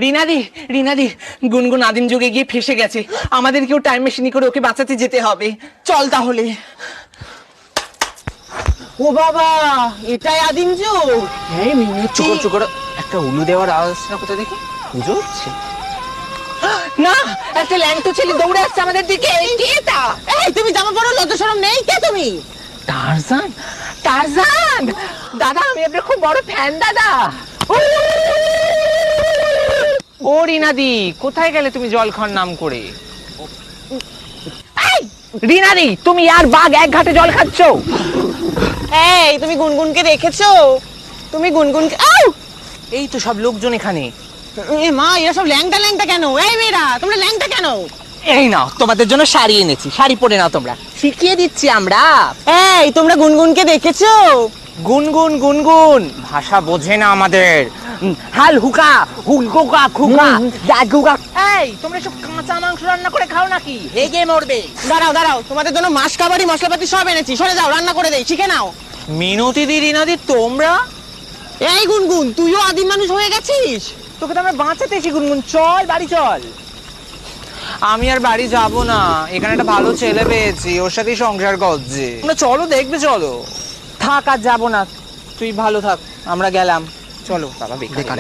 রিনাদি, রিনাদি, গুনগুন আদিম যুগে গিয়ে ফেসে গেছে। আমাদেরকেও টাইম মেশিনে করে ওকে বাঁচাতে যেতে হবে। চল তাহলে। ও বাবা, এটাই আদিম যুগ। এই মিনতি, চুকো চুকো একটা উলু দেওয়ার আওয়াজ না কোথায় দেখি? পুজো হচ্ছে না, একটা ল্যাংটো ছেলে দৌড়ে আসছে আমাদের দিকে। কে তা? এই তুমি জামা পরো, লজ্জা শরম নেই? কে তুমি? টারজান, টারজান দাদা, আমি আপনার খুব বড় ফ্যান দাদা। ও রিনাদি, কোথায় গেলে তুমি জল খাওয়ার নাম করে? এই, রিনাদি, তুমি আর বাঘ এক ঘাটে জল খাচ্ছ। এই তুমি গুনগুনকে দেখেছো? তুমি গুনগুনকে এই তো সব লোকজন এখানে। এ মা, এরা সব ল্যাংটা ল্যাংটা কেন? এই মেয়েরা, তোমরা ল্যাংটা কেন? এই নাও, তোমাদের জন্য শাড়ি এনেছি, শাড়ি পরে নাও তোমরা, শিখিয়ে দিচ্ছি আমরা। এই তোমরা গুনগুনকে দেখেছো? গুনগুন, গুনগুন ভাষা বোঝে না আমাদের। হাল হুকা, হুকা খুকা, দাগুকা। এই, তোমরা সব কাঁচা মাংস রান্না করে খাও নাকি? হেগে মরবে। দাঁড়াও দাঁড়াও, তোমাদের জন্য মাছ কাবাড়ি মশলাপাতি সব এনেছি, সরে যাও, রান্না করে দেই, শিখে নাও। মিনতি দি, রিনাদি, তোমরা? এই গুনগুন, তুইও আদিম মানুষ হয়ে গেছিস? তোকে তো আমরা বাঁচাতে এসি। গুনগুন চল, বাড়ি চল। আমি আর বাড়ি যাব না, এখানে একটা ভালো ছেলে পেয়েছি, ওর সাথেই সংসার করছি। তোমরা চলো, দেখবে চলো। থাক, আর যাবো না, তুই ভালো থাক, আমরা গেলাম। চলো বাবা, বেকার।